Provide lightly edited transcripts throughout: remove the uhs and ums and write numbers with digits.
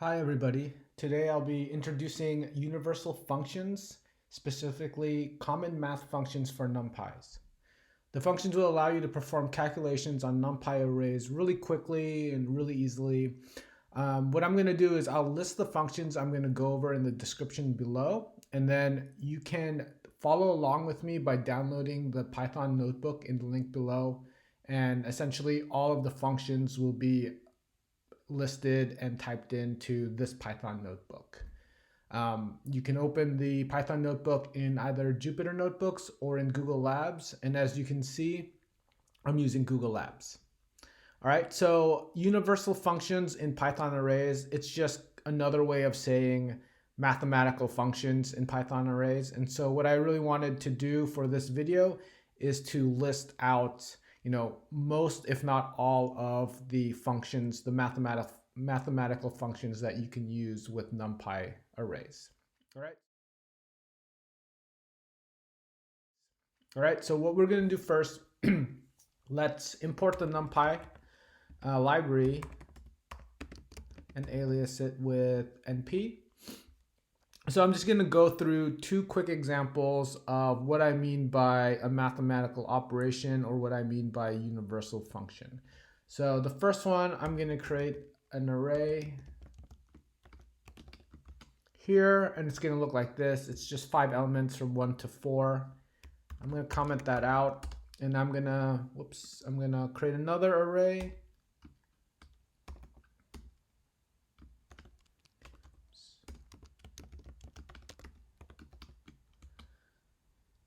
Hi everybody. Today I'll be introducing universal functions, specifically common math functions for NumPys. The functions will allow you to perform calculations on NumPy arrays really quickly and really easily. What I'm going to do is I'll list the functions I'm going to go over in the description below, and then you can follow along with me by downloading the Python notebook in the link below, and essentially all of the functions will be listed and typed into this Python notebook. You can open the Python notebook in either Jupyter Notebooks or in Google Labs. And as you can see, I'm using Google Labs. All right, so universal functions in Python arrays, it's just another way of saying mathematical functions in Python arrays. And so what I really wanted to do for this video is to list out most, if not all, of the functions, the mathematical functions that you can use with NumPy arrays. All right. So what we're going to do first, let's import the NumPy library and alias it with np. So I'm just going to go through two quick examples of what I mean by a mathematical operation or what I mean by a universal function. So the first one, I'm going to create an array here, and it's going to look like this. It's just 5 elements from 1 to 4. I'm going to comment that out, and I'm going to create another array.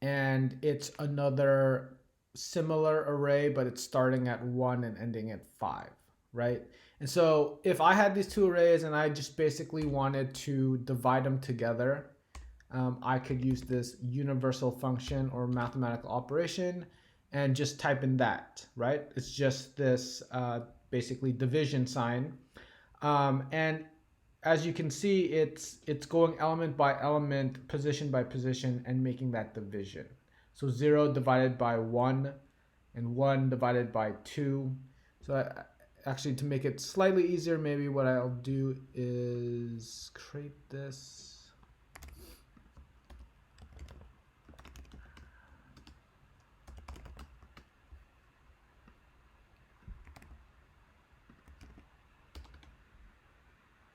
And it's another similar array, but it's starting at 1 and ending at 5, right? And so if I had these two arrays and I just basically wanted to divide them together, I could use this universal function or mathematical operation and just type in that, right? It's just this basically division sign. And as you can see, it's going element by element, position by position, and making that division. So 0 divided by 1 and 1 divided by 2. So actually, to make it slightly easier, maybe what I'll do is create this.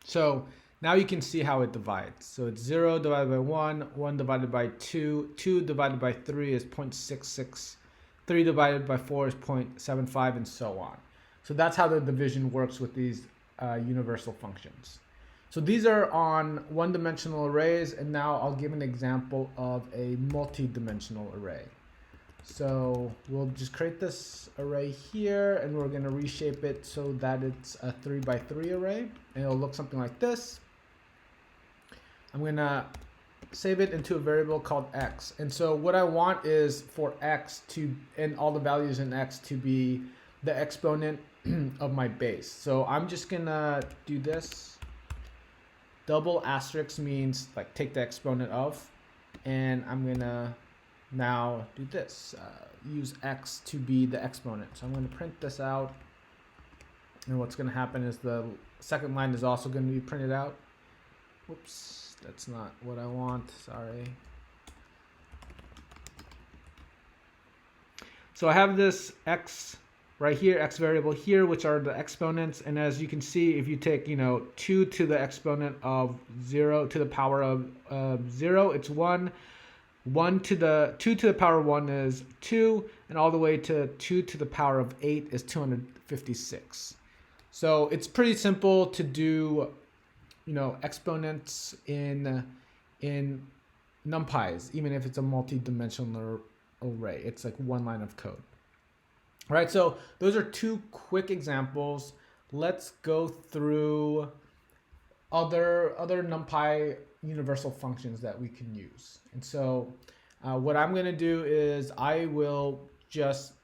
So now you can see how it divides. So it's 0 divided by 1, 1 divided by 2, 2 divided by 3 is 0.66, 3 divided by 4 is 0.75, and so on. So that's how the division works with these universal functions. So these are on one-dimensional arrays, and now I'll give an example of a multi-dimensional array. So we'll just create this array here, and we're going to reshape it so that it's a 3 by 3 array, and it'll look something like this. I'm going to save it into a variable called x. And so what I want is for x to, and all the values in x to be the exponent of my base. So I'm just going to do this. Double asterisk means like take the exponent of, and I'm going to now do this, use x to be the exponent. So I'm going to print this out, and what's going to happen is the second line is also going to be printed out. Whoops, that's not what I want, sorry. So I have this x right here, x variable here, which are the exponents, and as you can see, if you take 2 to the exponent of 0 to the power of 0, it's 1. 2 to the power 1 is 2, and all the way to 2 to the power of 8 is 256. So it's pretty simple to do, exponents in NumPys, even if it's a multi-dimensional array. It's like one line of code. All right, so those are two quick examples. Let's go through other NumPy universal functions that we can use. And so what I'm going to do is I will just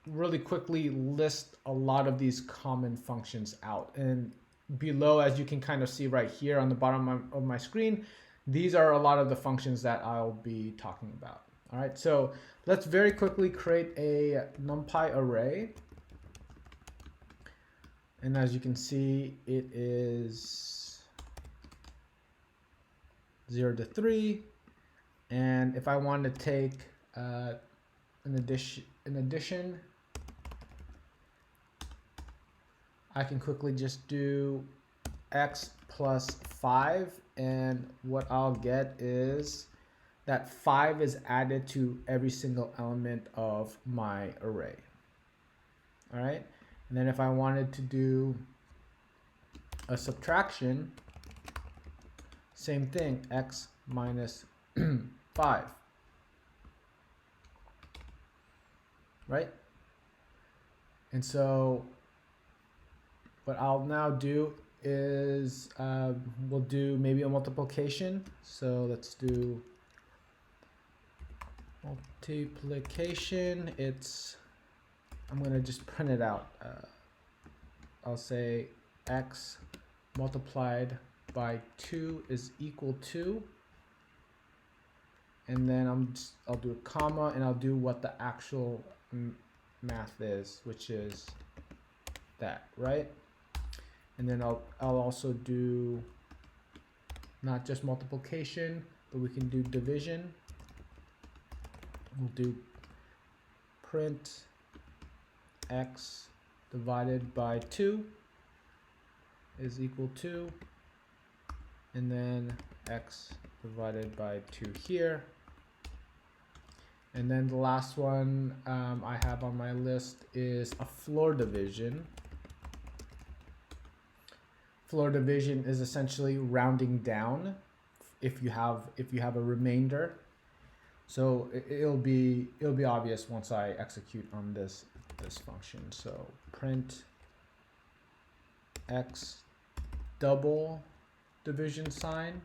really quickly list a lot of these common functions out. And below, as you can kind of see right here on the bottom of my screen, these are a lot of the functions that I'll be talking about. All right, so let's very quickly create a NumPy array. And as you can see, it is 0 to 3. And if I want to take an addition, I can quickly just do x plus 5, and what I'll get is that 5 is added to every single element of my array. All right, and then if I wanted to do a subtraction, same thing, x minus 5, right? And so what I'll now do is we'll do maybe a multiplication. So let's do multiplication. I'm going to just print it out. I'll say x multiplied by 2 is equal to, and then I'll do a comma, and I'll do what the actual math is, which is that, right? And then I'll also do not just multiplication, but we can do division. We'll do print x divided by 2 is equal to, and then x divided by 2 here. And then the last one I have on my list is a floor division. Floor division is essentially rounding down if you have a remainder. So it'll be obvious once I execute on this function. So print x double division sign.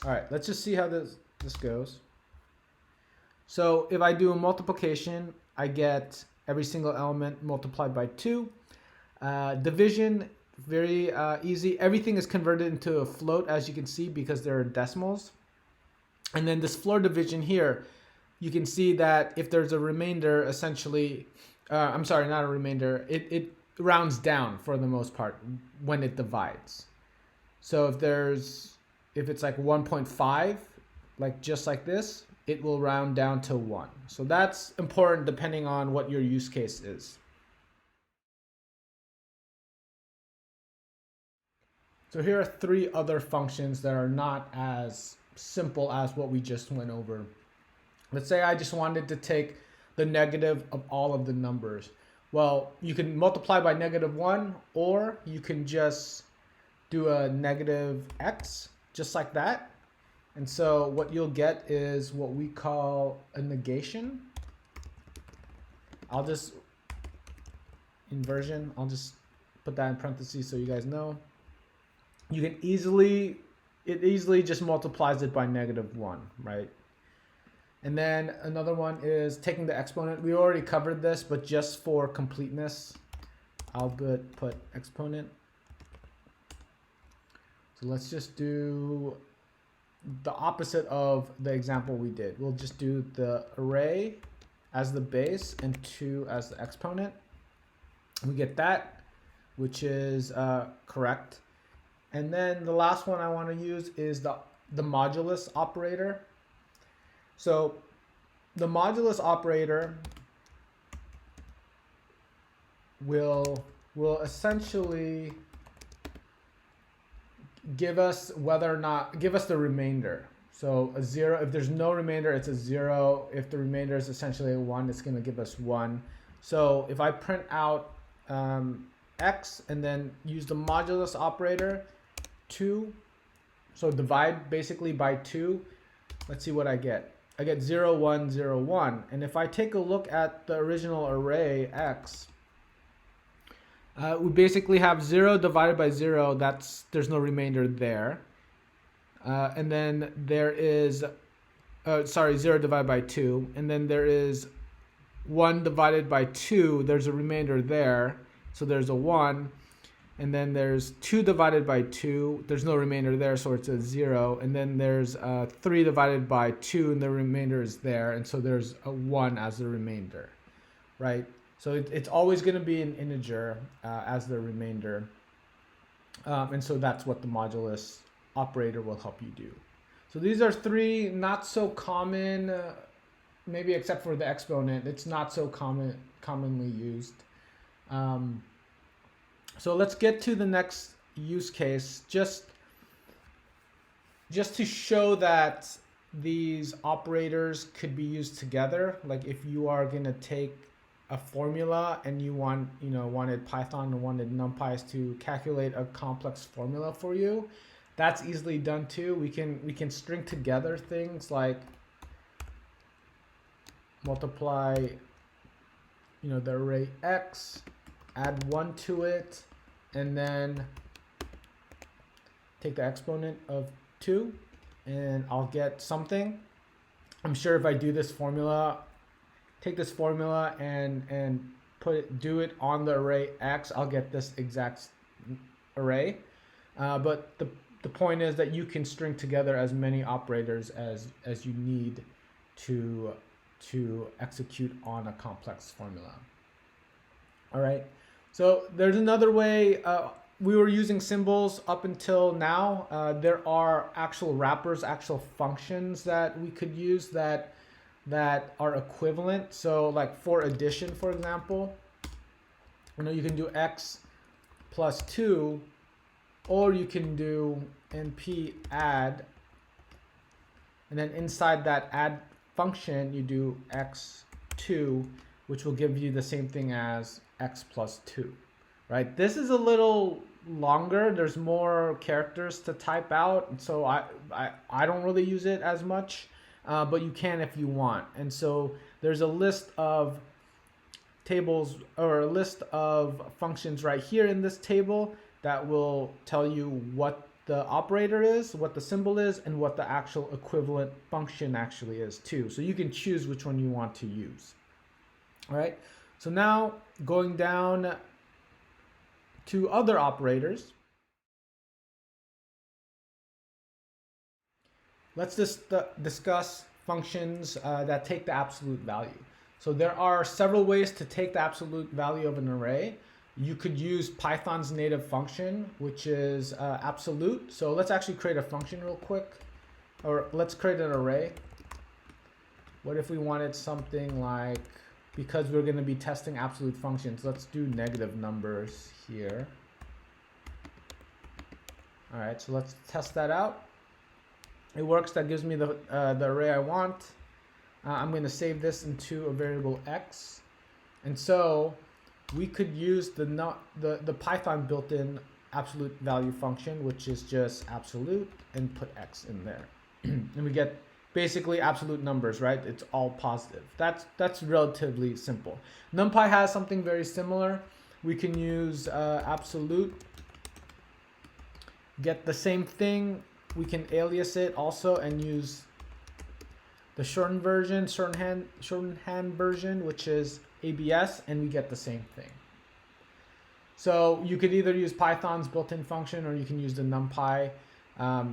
All right, let's just see how this goes. So if I do a multiplication, I get every single element multiplied by 2. Division, very easy. Everything is converted into a float, as you can see, because there are decimals. And then this floor division here, you can see that if there's a remainder, essentially, I'm sorry, not a remainder, it rounds down for the most part when it divides. So if it's like 1.5, like just like this, it will round down to 1. So that's important depending on what your use case is. So here are 3 other functions that are not as simple as what we just went over. Let's say I just wanted to take the negative of all of the numbers. Well, you can multiply by -1, or you can just do a negative x, just like that. And so what you'll get is what we call a negation. I'll just put that in parentheses so you guys know. You can it easily just multiplies it by -1, right? And then another one is taking the exponent. We already covered this, but just for completeness, I'll put exponent. So let's just do the opposite of the example we did. We'll just do the array as the base and 2 as the exponent. We get that, which is correct. And then the last one I want to use is the modulus operator. So the modulus operator will essentially give us the remainder. So a 0, if there's no remainder, it's a 0. If the remainder is essentially a 1, it's going to give us 1. So if I print out x and then use the modulus operator, 2, so divide basically by 2, let's see what I get. I get 0, 1, 0, 1. And if I take a look at the original array x, we basically have 0 divided by 0. There's no remainder there. And then there is, 0 divided by 2. And then there is 1 divided by 2. There's a remainder there. So there's a 1. And then there's 2 divided by 2. There's no remainder there, so it's a 0. And then there's 3 divided by 2, and the remainder is there. And so there's a 1 as the remainder, right? So it's always going to be an integer as the remainder. And so that's what the modulus operator will help you do. So these are three not so common, maybe except for the exponent, it's not so commonly used. So let's get to the next use case, just to show that these operators could be used together. Like if you are going to take a formula and you wanted Python and wanted NumPy to calculate a complex formula for you, that's easily done too. We can string together things like multiply the array x, add 1 to it, and then take the exponent of 2, and I'll get something. I'm sure if I do this formula, take this formula and do it on the array x, I'll get this exact array. But the point is that you can string together as many operators as you need to execute on a complex formula. All right. So there's another way. We were using symbols up until now. There are actual wrappers, actual functions that we could use that are equivalent. So like for addition, for example, you can do x plus 2, or you can do np add, and then inside that add function you do x2, which will give you the same thing as x plus 2, right? This is a little longer. There's more characters to type out, and so I don't really use it as much, but you can if you want. And so there's a list of tables, or a list of functions right here in this table that will tell you what the operator is, what the symbol is, and what the actual equivalent function actually is too. So you can choose which one you want to use. All right, so now going down to other operators, let's just discuss functions that take the absolute value. So there are several ways to take the absolute value of an array. You could use Python's native function, which is absolute. So let's actually create a function real quick, or let's create an array. What if we wanted something like, because we're going to be testing absolute functions, let's do negative numbers here. All right, so let's test that out. It works. That gives me the array I want. I'm going to save this into a variable x, and so we could use the Python built-in absolute value function, which is just absolute, and put x in there, and we get basically absolute numbers, right? It's all positive. That's relatively simple. NumPy has something very similar. We can use absolute, get the same thing. We can alias it also and use the shortened shorthand version, which is ABS, and we get the same thing. So you could either use Python's built-in function, or you can use the NumPy.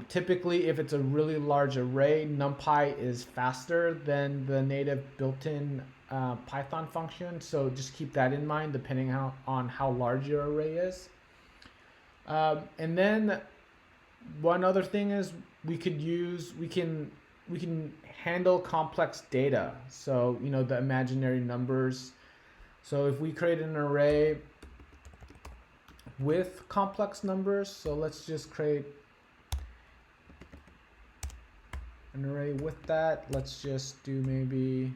Typically, if it's a really large array, NumPy is faster than the native built-in Python function. So just keep that in mind, depending on how large your array is. And then one other thing is we can handle complex data. So the imaginary numbers. So if we create an array with complex numbers, so let's just create an array with that. Let's just do maybe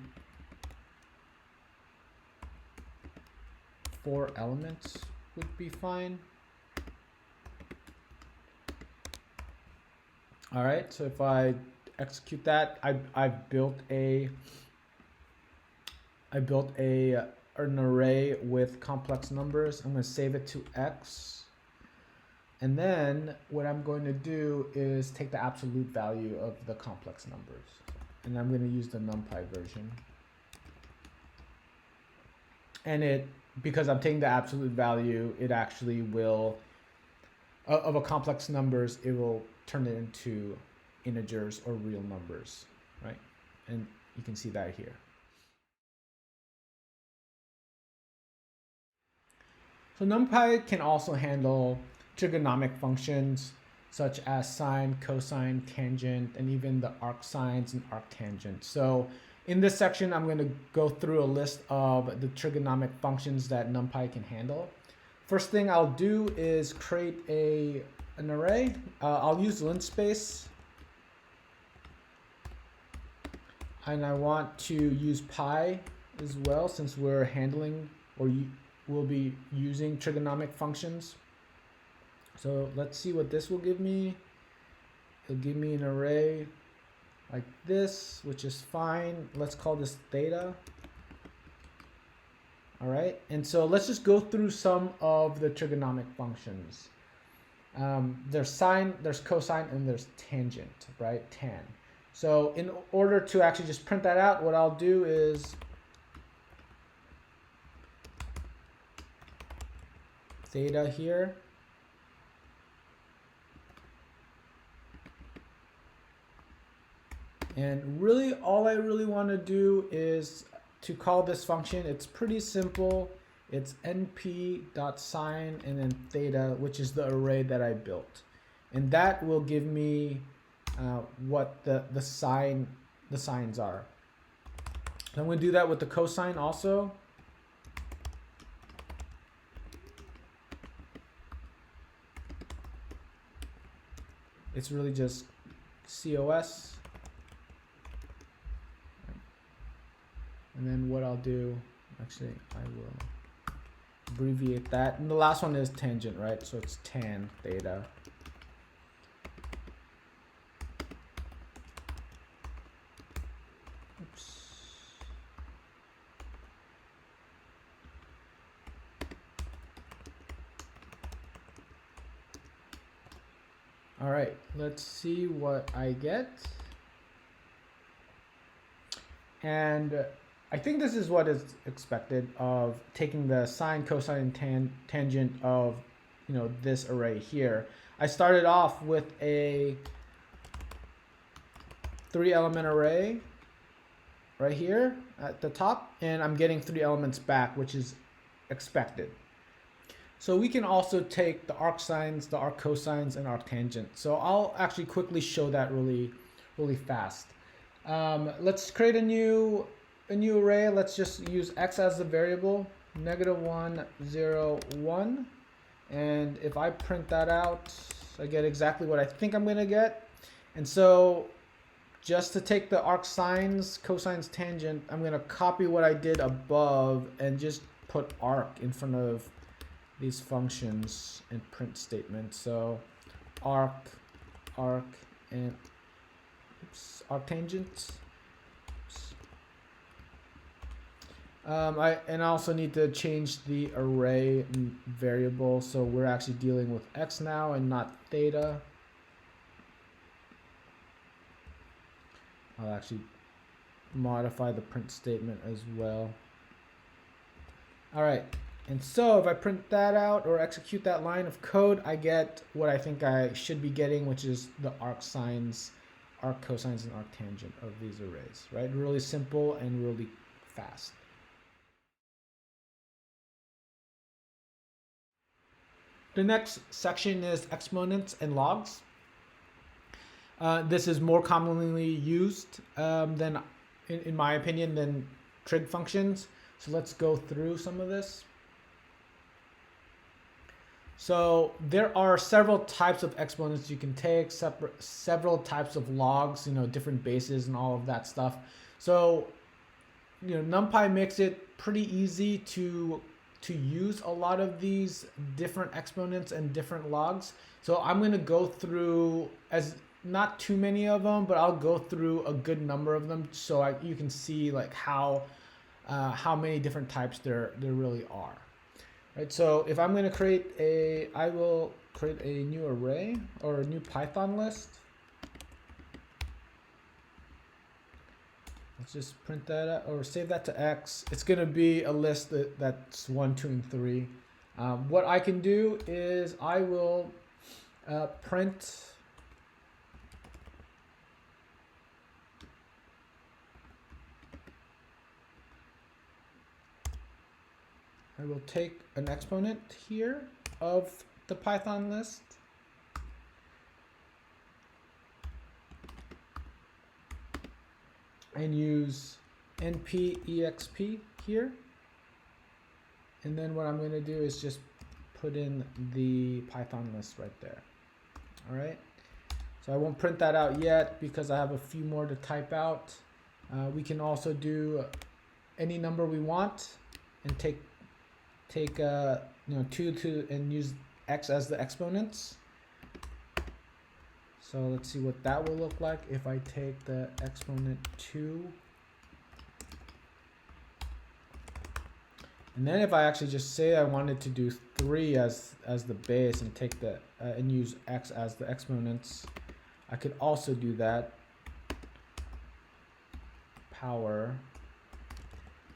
4 elements would be fine. All right, so if I execute that, I built an array with complex numbers. I'm going to save it to x, and then what I'm going to do is take the absolute value of the complex numbers, and I'm going to use the NumPy version. And because I'm taking the absolute value, it actually will, of a complex numbers, it will turn it into integers or real numbers, right? And you can see that here. So NumPy can also handle trigonomic functions such as sine, cosine, tangent, and even the arcsines and arctangent. So in this section, I'm going to go through a list of the trigonomic functions that NumPy can handle. First thing I'll do is create an array. I'll use linspace. And I want to use pi as well, since we're handling or we'll be using trigonomic functions. So let's see what this will give me. It'll give me an array like this, which is fine. Let's call this theta. All right, and so let's just go through some of the trigonomic functions. There's sine, there's cosine, and there's tangent, right? Tan. So in order to actually just print that out, what I'll do is theta here. And really, all I really want to do is to call this function. It's pretty simple. It's np.sine and then theta, which is the array that I built. And that will give me what the signs are. So I'm going to do that with the cosine also. It's really just COS. And then what I'll do, actually, I will abbreviate that. And the last one is tangent, right? So it's tan theta. Oops. All right, let's see what I get. And I think this is what is expected of taking the sine, cosine, and tangent of, this array here. I started off with a 3-element array right here at the top, and I'm getting 3 elements back, which is expected. So we can also take the arcsines, the arccosines, and arctangent. So I'll actually quickly show that really fast. Let's create a new array. Let's just use x as the variable, -1, 0, 1. And if I print that out, I get exactly what I think I'm going to get. And so just to take the arcsines, cosines, tangent, I'm going to copy what I did above and just put arc in front of these functions and print statements. So arc, and arctangent. I also need to change the array variable, so we're actually dealing with x now and not theta. I'll actually modify the print statement as well. All right, and so if I print that out or execute that line of code, I get what I think I should be getting, which is the arcsines, arccosines, and arctangent of these arrays, right? Really simple and really fast. The next section is exponents and logs. This is more commonly used than, in my opinion, than trig functions. So let's go through some of this. So there are several types of exponents you can take, several types of logs, different bases and all of that stuff. So, NumPy makes it pretty easy to use a lot of these different exponents and different logs. So I'm going to go through, as not too many of them, but I'll go through a good number of them so you can see like how many different types there really are. Right, so if I'm going to I will create a new array or a new Python list. Let's just print that out or save that to X. It's going to be a list that's 1, 2, and 3. What I can do is I will print I will take an exponent here of the Python list. And use np-exp here. And then what I'm going to do is just put in the Python list right there. All right. So I won't print that out yet because I have a few more to type out. We can also do any number we want and take 2 and use x as the exponents. So let's see what that will look like if I take the exponent 2. And then if I actually just say I wanted to do 3 as the base and take the and use x as the exponents, I could also do that. Power.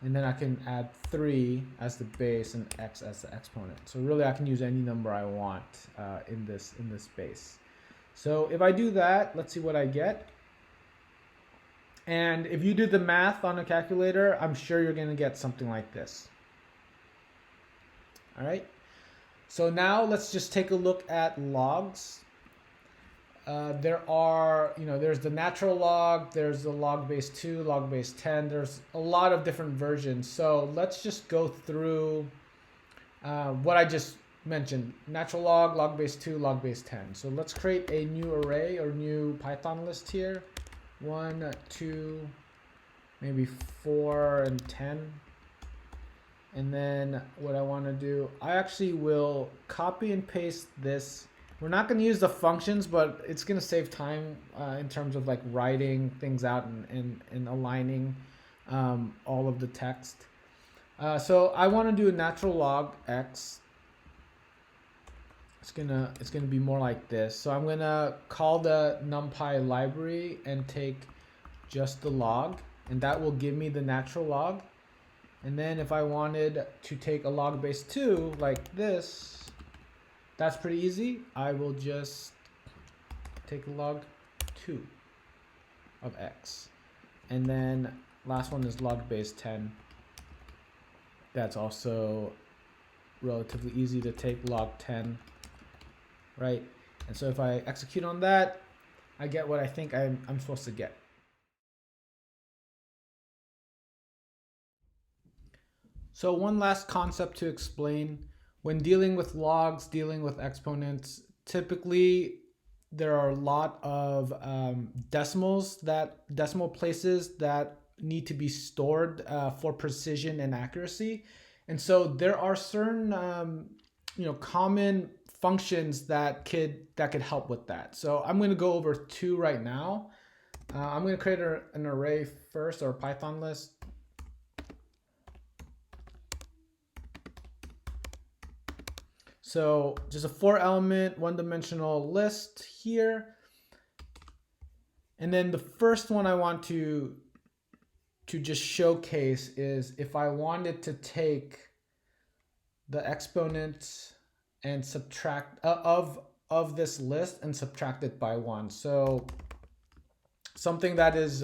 And then I can add 3 as the base and x as the exponent. So really I can use any number I want in this base. So if I do that, let's see what I get. And if you do the math on a calculator, I'm sure you're going to get something like this. All right. So now let's just take a look at logs. There's the natural log, there's the log base 2, log base 10. There's a lot of different versions. So let's just go through what I just mentioned: natural log, log base 2, log base 10. So let's create a new array or new Python list here. 1, 2, maybe 4 and 10. And then what I want to do, I actually will copy and paste this. We're not going to use the functions, but it's going to save time in terms of like writing things out and aligning all of the text. So I want to do a natural log x. It's gonna be more like this. So I'm gonna call the NumPy library and take just the log, and that will give me the natural log. And then if I wanted to take a log base 2 like this, that's pretty easy. I will just take a log 2 of x. And then last one is log base 10. That's also relatively easy to take log 10, right? And so if I execute on that, I get what I think I'm supposed to get. So one last concept to explain. When dealing with logs, dealing with exponents, typically there are a lot of decimal places that need to be stored for precision and accuracy. And so there are certain common functions that could help with that. So I'm going to go over 2 right now. I'm going to create an array first, or a Python list. So just a 4-element, one-dimensional list here. And then the first one I want to just showcase is if I wanted to take the exponent and subtract of this list and subtract it by 1. So something that is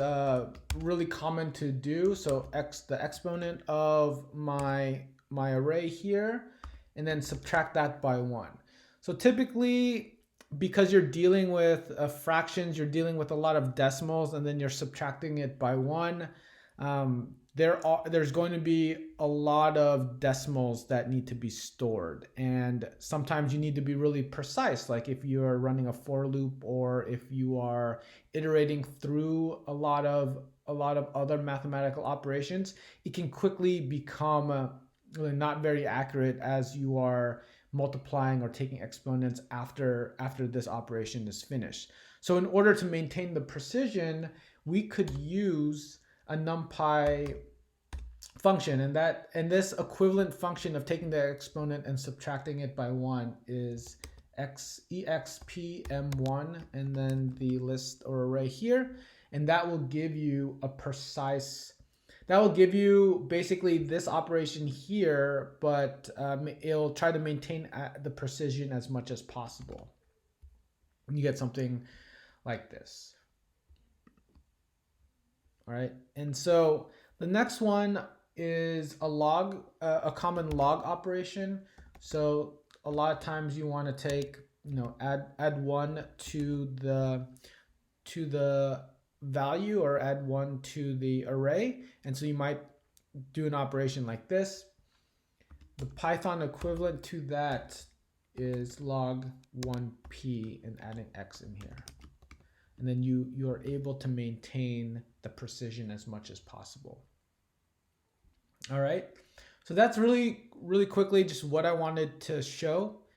really common to do. So the exponent of my array here, and then subtract that by 1. So typically, because you're dealing with fractions, you're dealing with a lot of decimals, and then you're subtracting it by 1. There's going to be a lot of decimals that need to be stored, and sometimes you need to be really precise. Like if you are running a for loop, or if you are iterating through a lot of other mathematical operations, it can quickly become really not very accurate as you are multiplying or taking exponents after this operation is finished. So in order to maintain the precision, we could use a NumPy function, and this equivalent function of taking the exponent and subtracting it by 1 is expm1, and then the list or array here, and that will give you basically this operation here, but it'll try to maintain the precision as much as possible. And you get something like this. All right, and so the next one is a log, a common log operation. So a lot of times you want to take, add 1 to the value, or add 1 to the array. And so you might do an operation like this. The Python equivalent to that is log 1p and adding x in here. And then you're able to maintain the precision as much as possible. All right, so that's really quickly just what I wanted to show.